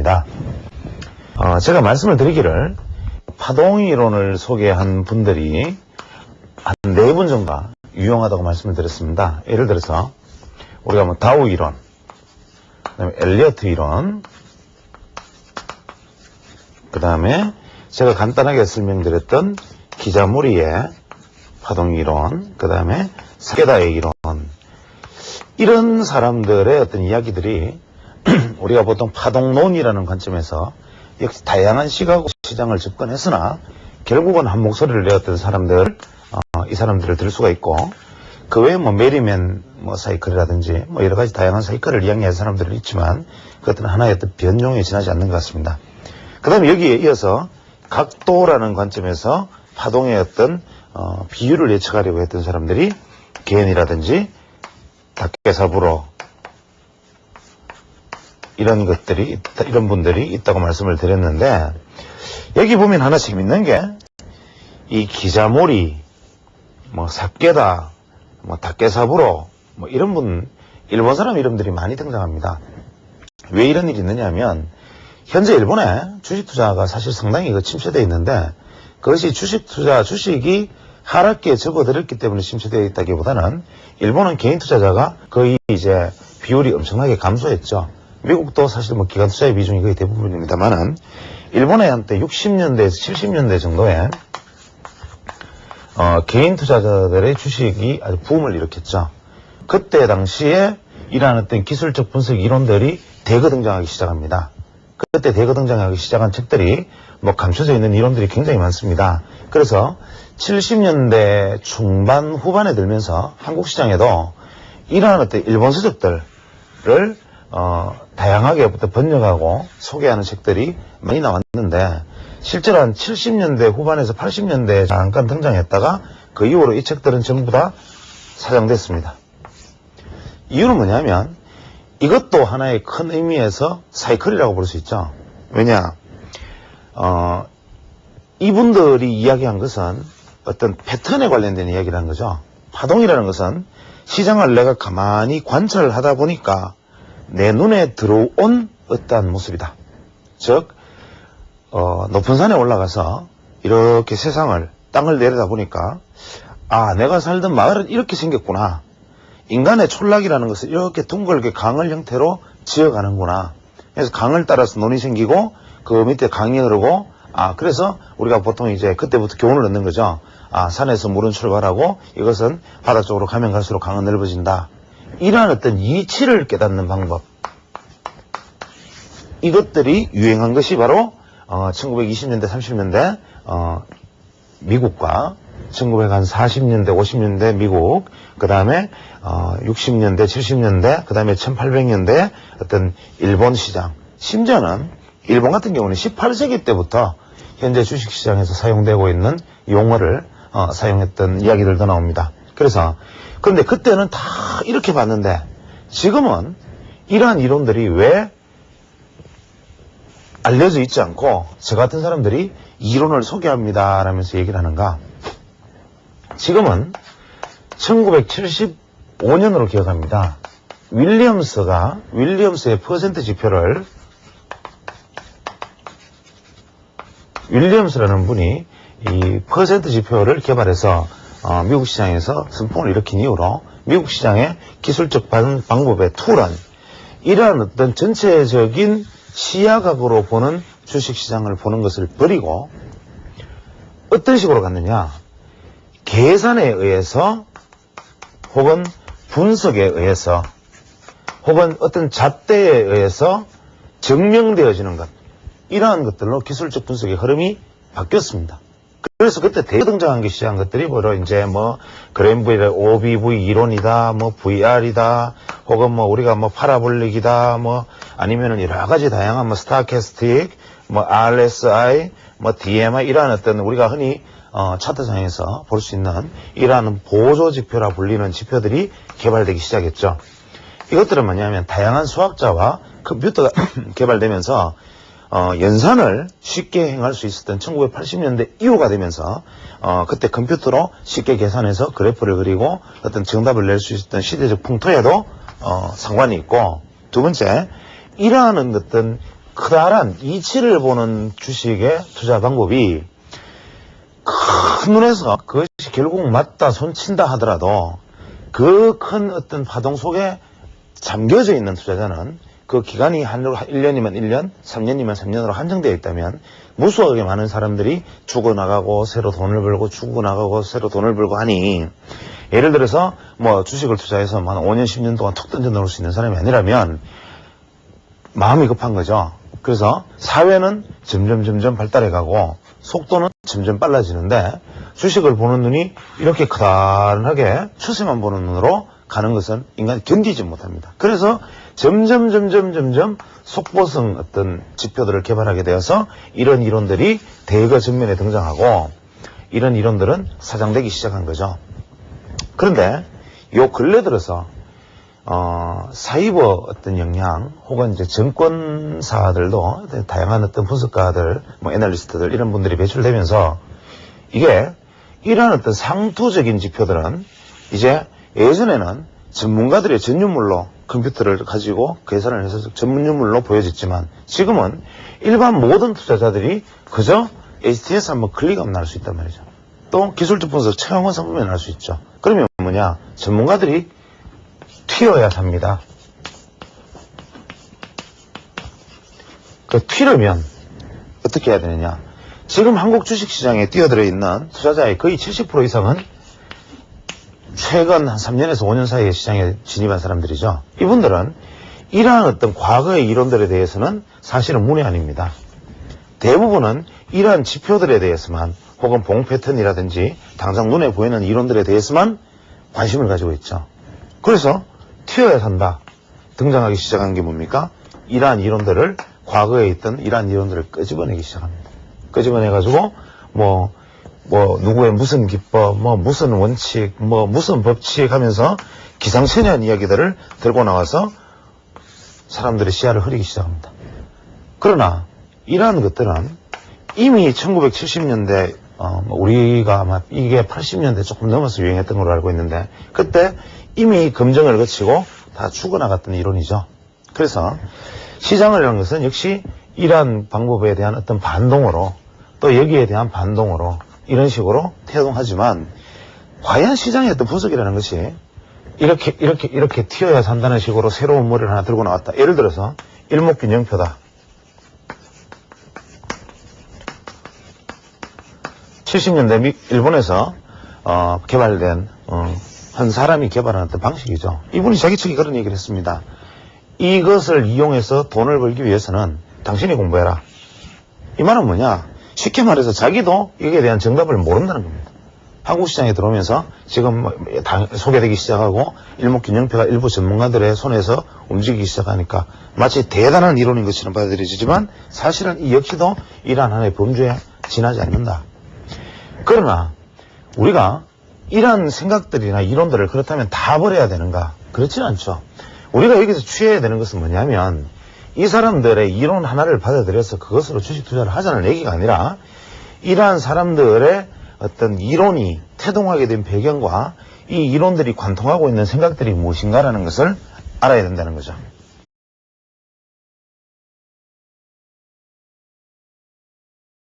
하겠습니다. 제가 말씀을 드리기를 파동이론을 소개한 분들이 한 4분 정도 유용하다고 말씀을 드렸습니다. 예를 들어서 우리가 뭐 다우 이론, 그다음에 엘리어트 이론, 그다음에 제가 간단하게 설명드렸던 기자무리의 파동 이론, 그다음에 사케다의 이론, 이런 사람들의 어떤 이야기들이 우리가 보통 파동론이라는 관점에서 역시 다양한 시각 시장을 접근했으나 결국은 한 목소리를 내었던 사람들, 이 사람들을 들 수가 있고, 그 외에 뭐 메리맨 사이클이라든지 여러 가지 다양한 사이클을 이야기하는 사람들이 있지만 그것들은 하나의 어떤 변종에 지나지 않는 것 같습니다. 그 다음에 여기에 이어서 각도라는 관점에서 파동의 어떤 비율을 예측하려고 했던 사람들이 개인이라든지 다케사부로 이런 것들이 이런 분들이 있다고 말씀을 드렸는데, 여기 보면 하나 재밌는 게 이 기자모리, 사케다, 다케사부로 이런 분, 일본 사람 이름들이 많이 등장합니다. 왜 이런 일이 있느냐면 현재 일본에 주식 투자가 사실 상당히 침체되어 있는데, 그것이 주식이 하락기에 접어들었기 때문에 침체되어 있다기보다는 일본은 개인 투자자가 거의 이제 비율이 엄청나게 감소했죠. 미국도 사실 기관 투자의 비중이 거의 대부분입니다만은, 일본의 한때 60년대에서 70년대 정도에 개인 투자자들의 주식이 아주 붐을 일으켰죠. 그때 당시에 이러한 어떤 기술적 분석 이론들이 대거 등장하기 시작합니다. 그때 대거 등장하기 시작한 책들이 감춰져 있는 이론들이 굉장히 많습니다. 그래서 70년대 중반 후반에 들면서 한국 시장에도 이러한 어떤 일본 서적들을 다양하게부터 번역하고 소개하는 책들이 많이 나왔는데, 실제로 한 70년대 후반에서 80년대에 잠깐 등장했다가 그 이후로 이 책들은 전부 다 사장됐습니다. 이유는 뭐냐면 이것도 하나의 큰 의미에서 사이클이라고 볼 수 있죠. 왜냐, 이분들이 이야기한 것은 어떤 패턴에 관련된 이야기라는 거죠. 파동이라는 것은 시장을 내가 가만히 관찰을 하다 보니까 내 눈에 들어온 어떠한 모습이다. 즉, 높은 산에 올라가서 이렇게 세상을, 땅을 내려다보니까, 내가 살던 마을은 이렇게 생겼구나. 인간의 촌락이라는 것은 이렇게 둥글게 강을 형태로 지어가는구나. 그래서 강을 따라서 논이 생기고, 그 밑에 강이 흐르고, 그래서 우리가 보통 이제 그때부터 교훈을 얻는 거죠. 산에서 물은 출발하고 이것은 바다 쪽으로 가면 갈수록 강은 넓어진다. 이러한 어떤 이치를 깨닫는 방법. 이것들이 유행한 것이 바로 1920년대, 30년대 미국과 1940년대, 50년대 미국, 그 다음에 60년대, 70년대, 그 다음에 1800년대 어떤 일본 시장, 심지어는 일본 같은 경우는 18세기 때부터 현재 주식시장에서 사용되고 있는 용어를 사용했던 이야기들도 나옵니다. 그런데 그때는 다 이렇게 봤는데, 지금은 이러한 이론들이 왜 알려져 있지 않고 저 같은 사람들이 이론을 소개합니다 라면서 얘기를 하는가? 지금은 1975년으로 기억합니다. 윌리엄스의 퍼센트 지표를, 윌리엄스라는 분이 이 퍼센트 지표를 개발해서 미국 시장에서 선풍을 일으킨 이후로 미국 시장의 기술적 방법의 툴은 이러한 어떤 전체적인 시야각으로 보는 주식시장을 보는 것을 버리고 어떤 식으로 갔느냐, 계산에 의해서 혹은 분석에 의해서 혹은 어떤 잣대에 의해서 증명되어지는 것, 이러한 것들로 기술적 분석의 흐름이 바뀌었습니다. 그래서 그때 대등장한 게 시작한 것들이 바로 이제 그랜브의 OBV 이론이다, VR이다, 혹은 우리가 파라볼릭이다, 아니면은 여러 가지 다양한 스타캐스틱, RSI, DMI, 이러한 어떤 우리가 흔히 차트상에서 볼 수 있는 이러한 보조 지표라 불리는 지표들이 개발되기 시작했죠. 이것들은 뭐냐면 다양한 수학자와 컴퓨터가 개발되면서 연산을 쉽게 행할 수 있었던 1980년대 이후가 되면서 그때 컴퓨터로 쉽게 계산해서 그래프를 그리고 어떤 정답을 낼 수 있었던 시대적 풍토에도 상관이 있고, 두 번째, 이러한 어떤 커다란 이치를 보는 주식의 투자 방법이 큰 눈에서 그것이 결국 맞다 손친다 하더라도 그 큰 어떤 파동 속에 잠겨져 있는 투자자는 그 기간이 1년이면 1년, 3년이면 3년으로 한정되어 있다면 무수하게 많은 사람들이 죽어나가고 새로 돈을 벌고 죽어나가고 새로 돈을 벌고 하니, 예를 들어서 뭐 주식을 투자해서 한 5년, 10년 동안 툭 던져 넣을 수 있는 사람이 아니라면 마음이 급한 거죠. 그래서 사회는 점점 발달해가고 속도는 점점 빨라지는데 주식을 보는 눈이 이렇게 커다랗게 추세만 보는 눈으로 가는 것은 인간이 견디지 못합니다. 그래서 점점 속보성 어떤 지표들을 개발하게 되어서 이런 이론들이 대거 전면에 등장하고 이런 이론들은 사장되기 시작한 거죠. 그런데 요 근래 들어서 사이버 어떤 영향 혹은 이제 증권사들도 다양한 어떤 분석가들, 뭐 애널리스트들 이런 분들이 배출되면서 이게 이러한 어떤 상투적인 지표들은 이제 예전에는 전문가들의 전유물로 컴퓨터를 가지고 계산을 해서 전문유물로 보여졌지만 지금은 일반 모든 투자자들이 그저 HTS 한번 클릭하면 날 수 있단 말이죠. 또 기술적 분석 최영원 상품에 날 수 있죠. 그러면 뭐냐? 전문가들이 튀어야 삽니다. 그 튀려면 어떻게 해야 되느냐? 지금 한국 주식시장에 뛰어들어 있는 투자자의 거의 70% 이상은 최근 한 3년에서 5년 사이에 시장에 진입한 사람들이죠. 이분들은 이러한 어떤 과거의 이론들에 대해서는 사실은 문외한입니다. 대부분은 이러한 지표들에 대해서만 혹은 봉 패턴이라든지 당장 눈에 보이는 이론들에 대해서만 관심을 가지고 있죠. 그래서 튀어야 산다 등장하기 시작한 게 뭡니까? 이러한 이론들을 과거에 있던 이러한 이론들을 끄집어내기 시작합니다. 끄집어내가지고 뭐 누구의 무슨 기법, 무슨 원칙, 무슨 법칙 하면서 기상천외한 이야기들을 들고 나와서 사람들의 시야를 흐리기 시작합니다. 그러나 이러한 것들은 이미 1970년대 우리가 아마 이게 80년대 조금 넘어서 유행했던 걸로 알고 있는데 그때 이미 검증을 거치고 다 죽어나갔던 이론이죠. 그래서 시장을 하는 것은 역시 이러한 방법에 대한 어떤 반동으로 또 여기에 대한 반동으로 이런 식으로 태동하지만 과연 시장의 어떤 분석이라는 것이 이렇게 튀어야 산다는 식으로 새로운 머리를 하나 들고 나왔다. 예를 들어서 일목균형표다. 70년대 일본에서 개발된 한 사람이 개발한 어떤 방식이죠. 이분이 자기 측에 그런 얘기를 했습니다. 이것을 이용해서 돈을 벌기 위해서는 당신이 공부해라. 이 말은 뭐냐? 쉽게 말해서 자기도 여기에 대한 정답을 모른다는 겁니다. 한국 시장에 들어오면서 지금 소개되기 시작하고 일목균형표가 일부 전문가들의 손에서 움직이기 시작하니까 마치 대단한 이론인 것처럼 받아들여지지만 사실은 이 역시도 이러한 하나의 범주에 지나지 않는다. 그러나 우리가 이러한 생각들이나 이론들을 그렇다면 다 버려야 되는가? 그렇지는 않죠. 우리가 여기서 취해야 되는 것은 뭐냐면 이 사람들의 이론 하나를 받아들여서 그것으로 주식 투자를 하자는 얘기가 아니라 이러한 사람들의 어떤 이론이 태동하게 된 배경과 이 이론들이 관통하고 있는 생각들이 무엇인가라는 것을 알아야 된다는 거죠.